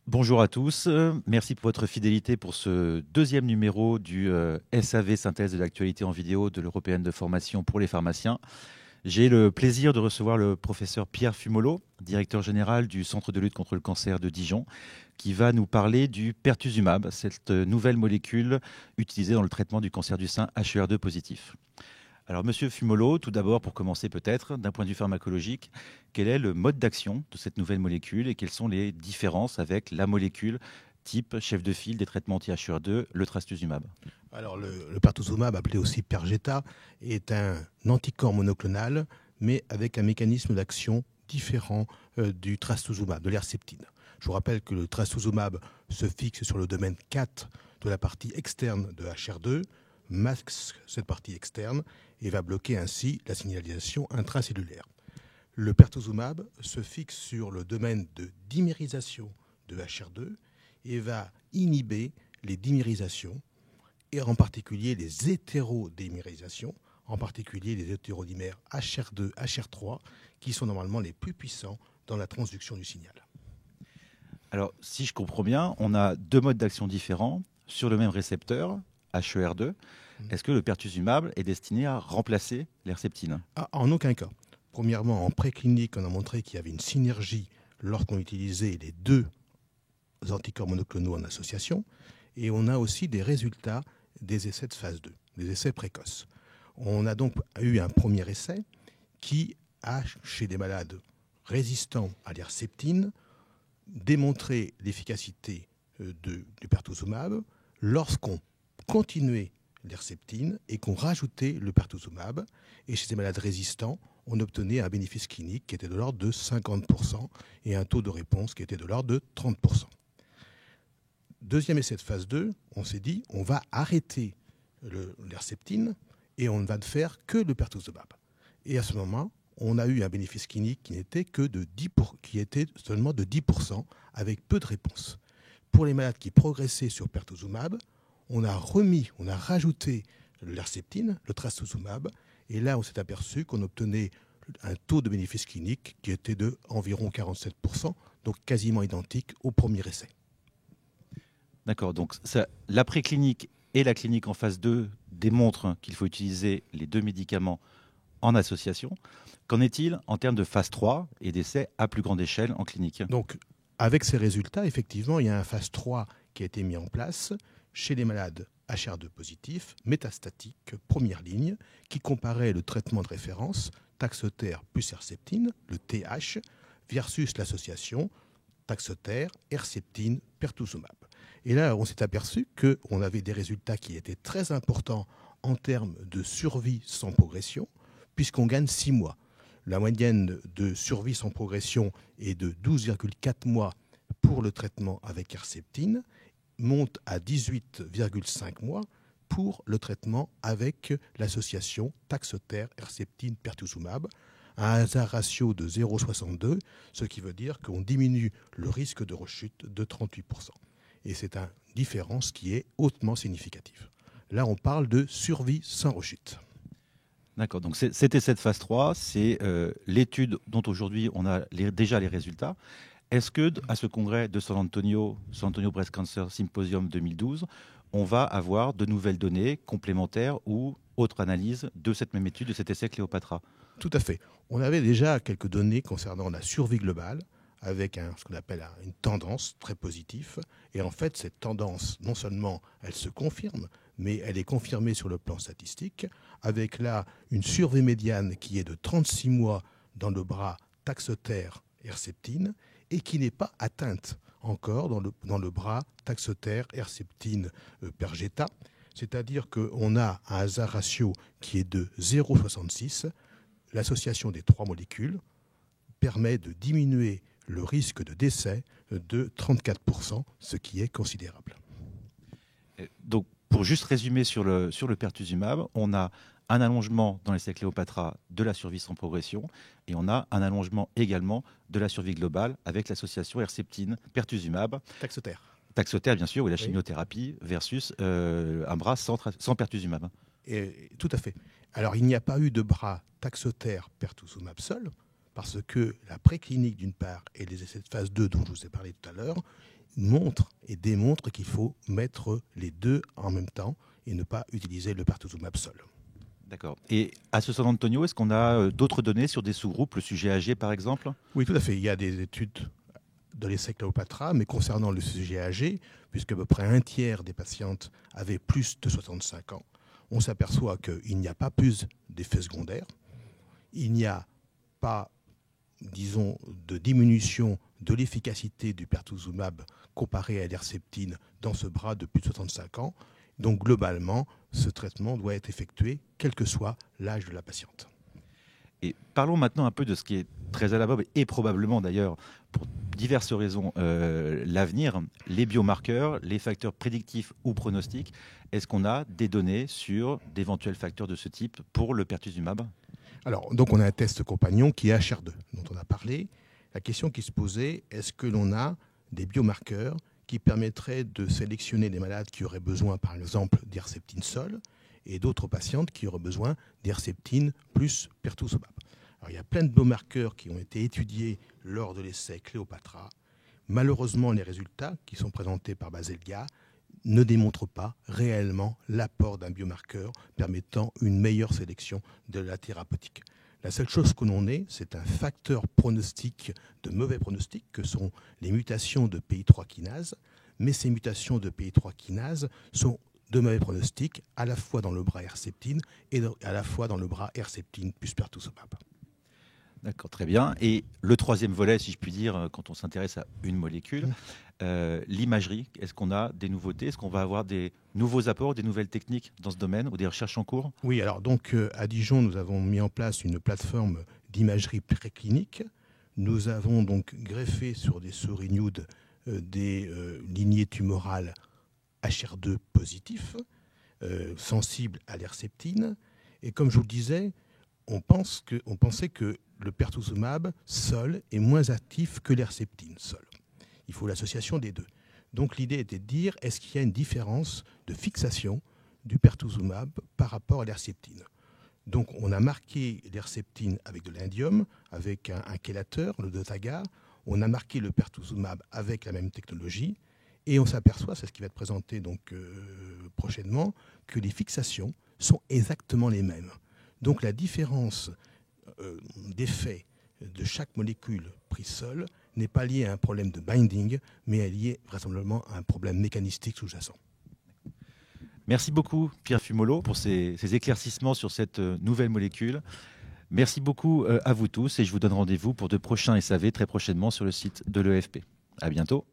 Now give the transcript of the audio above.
Bonjour à tous, merci pour votre fidélité pour ce deuxième numéro du SAV Synthèse de l'actualité en vidéo de l'Européenne de formation pour les pharmaciens. J'ai le plaisir de recevoir le professeur Pierre Fumolo, directeur général du Centre de lutte contre le cancer de Dijon, qui va nous parler du pertuzumab, cette nouvelle molécule utilisée dans le traitement du cancer du sein HER2 positif. Alors, Monsieur Fumolo, tout d'abord, pour commencer peut-être, d'un point de vue pharmacologique, quel est le mode d'action de cette nouvelle molécule et quelles sont les différences avec la molécule type chef de file des traitements anti-HER2, le trastuzumab? Alors, le pertuzumab, appelé aussi Perjeta, est un anticorps monoclonal, mais avec un mécanisme d'action différent du trastuzumab, de l'herceptine. Je vous rappelle que le trastuzumab se fixe sur le domaine 4 de la partie externe de HR2, masque cette partie externe et va bloquer ainsi la signalisation intracellulaire. Le pertuzumab se fixe sur le domaine de dimérisation de HR2 et va inhiber les dimérisations, et en particulier les hétérodimérisations, en particulier les hétérodimères HR2, HR3, qui sont normalement les plus puissants dans la transduction du signal. Alors, si je comprends bien, on a deux modes d'action différents sur le même récepteur, HER2. Est-ce que le pertuzumab est destiné à remplacer l'herceptine? En aucun cas. Premièrement, en préclinique, on a montré qu'il y avait une synergie lorsqu'on utilisait les deux anticorps monoclonaux en association. Et on a aussi des résultats des essais de phase 2, des essais précoces. On a donc eu un premier essai qui a, chez des malades résistants à l'herceptine, démontré l'efficacité du pertuzumab lorsqu'on continuait l'herceptine et qu'on rajoutait le pertuzumab. Et chez ces malades résistants, on obtenait un bénéfice clinique qui était de l'ordre de 50% et un taux de réponse qui était de l'ordre de 30%. Deuxième essai de phase 2, on s'est dit on va arrêter l'herceptine et on ne va faire que le pertuzumab. Et à ce moment, on a eu un bénéfice clinique qui n'était que qui était seulement de 10% avec peu de réponses. Pour les malades qui progressaient sur pertuzumab, on a rajouté l'herceptine, le trastuzumab, et là on s'est aperçu qu'on obtenait un taux de bénéfice clinique qui était de environ 47%, donc quasiment identique au premier essai. D'accord, donc la préclinique et la clinique en phase 2 démontrent qu'il faut utiliser les deux médicaments en association. Qu'en est-il en termes de phase 3 et d'essais à plus grande échelle en clinique? Donc, avec ces résultats, effectivement, il y a un phase 3 qui a été mis en place chez les malades HR2 positifs, métastatiques, première ligne, qui comparait le traitement de référence, Taxotere plus Herceptine, le TH, versus l'association Taxotere, Herceptine, Pertuzumab. Et là, on s'est aperçu qu'on avait des résultats qui étaient très importants en termes de survie sans progression, puisqu'on gagne 6 mois. La moyenne de survie sans progression est de 12,4 mois pour le traitement avec Herceptine, monte à 18,5 mois pour le traitement avec l'association Taxotere, Herceptine, Pertuzumab, un hasard ratio de 0,62, ce qui veut dire qu'on diminue le risque de rechute de 38%. Et c'est une différence qui est hautement significative. Là, on parle de survie sans rechute. D'accord, donc cet essai de phase 3, c'est l'étude dont aujourd'hui on a déjà les résultats. Est-ce que à ce congrès de San Antonio Breast Cancer Symposium 2012, on va avoir de nouvelles données complémentaires ou autres analyses de cette même étude, de cet essai Cléopatra? Tout à fait. On avait déjà quelques données concernant la survie globale, avec ce qu'on appelle une tendance très positive. Et en fait, cette tendance, non seulement elle se confirme, mais elle est confirmée sur le plan statistique, avec là une survie médiane qui est de 36 mois dans le bras Taxotere Herceptine et qui n'est pas atteinte encore dans le bras Taxotere Herceptine Perjeta. C'est-à-dire qu'on a un hasard ratio qui est de 0,66. L'association des trois molécules permet de diminuer le risque de décès de 34%, ce qui est considérable. Donc, pour juste résumer sur le pertuzumab, on a un allongement dans l'essai Cléopatra de la survie sans progression et on a un allongement également de la survie globale avec l'association Herceptine, pertuzumab. Taxotere, bien sûr, ou la chimiothérapie versus un bras sans pertuzumab. Tout à fait. Alors, il n'y a pas eu de bras Taxotere pertuzumab seul, parce que la préclinique, d'une part, et les essais de phase 2 dont je vous ai parlé tout à l'heure, montre et démontre qu'il faut mettre les deux en même temps et ne pas utiliser le pertuzumab seul. D'accord. Et à ce San Antonio, est-ce qu'on a d'autres données sur des sous-groupes, le sujet âgé par exemple? Oui, tout à fait. Il y a des études de l'essai Cléopatra, mais concernant le sujet âgé, puisque à peu près un tiers des patientes avaient plus de 65 ans, on s'aperçoit qu'il n'y a pas plus d'effets secondaires, il n'y a pas, disons, de diminution de l'efficacité du pertuzumab comparé à l'herceptine dans ce bras de plus de 65 ans. Donc globalement, ce traitement doit être effectué quel que soit l'âge de la patiente. Et parlons maintenant un peu de ce qui est très à la mode et probablement d'ailleurs pour diverses raisons l'avenir, les biomarqueurs, les facteurs prédictifs ou pronostiques. Est-ce qu'on a des données sur d'éventuels facteurs de ce type pour le pertuzumab? Alors, donc on a un test compagnon qui est HR2, dont on a parlé. La question qui se posait, est-ce que l'on a des biomarqueurs qui permettraient de sélectionner des malades qui auraient besoin, par exemple, d'herceptine seule et d'autres patientes qui auraient besoin d'herceptine plus pertuzumab. Alors, il y a plein de biomarqueurs qui ont été étudiés lors de l'essai Cléopatra. Malheureusement, les résultats qui sont présentés par Baselga ne démontrent pas réellement l'apport d'un biomarqueur permettant une meilleure sélection de la thérapeutique. La seule chose que l'on ait, c'est un facteur pronostic de mauvais pronostic, que sont les mutations de PI3 kinase, mais ces mutations de PI3 kinase sont de mauvais pronostic à la fois dans le bras herceptine et à la fois dans le bras herceptine plus pertuzumab. D'accord, très bien. Et le troisième volet, si je puis dire, quand on s'intéresse à une molécule, l'imagerie, est-ce qu'on a des nouveautés? Est-ce qu'on va avoir des nouveaux apports, des nouvelles techniques dans ce domaine ou des recherches en cours? Oui, alors donc à Dijon, nous avons mis en place une plateforme d'imagerie préclinique. Nous avons donc greffé sur des souris nudes des lignées tumorales HR2 positifs, sensibles à l'herceptine. Et comme je vous le disais, on pensait que le pertuzumab seul est moins actif que l'herceptine seule. Il faut l'association des deux. Donc l'idée était de dire, est-ce qu'il y a une différence de fixation du pertuzumab par rapport à l'herceptine? Donc on a marqué l'herceptine avec de l'indium, avec un chélateur, le Dotaga. On a marqué le pertuzumab avec la même technologie. Et on s'aperçoit, c'est ce qui va être présenté donc, prochainement, que les fixations sont exactement les mêmes. Donc la différence d'effet de chaque molécule prise seule n'est pas liée à un problème de binding, mais elle est liée vraisemblablement à un problème mécanistique sous-jacent. Merci beaucoup Pierre Fumolo pour ces éclaircissements sur cette nouvelle molécule. Merci beaucoup à vous tous et je vous donne rendez-vous pour de prochains SAV très prochainement sur le site de l'EFP. À bientôt.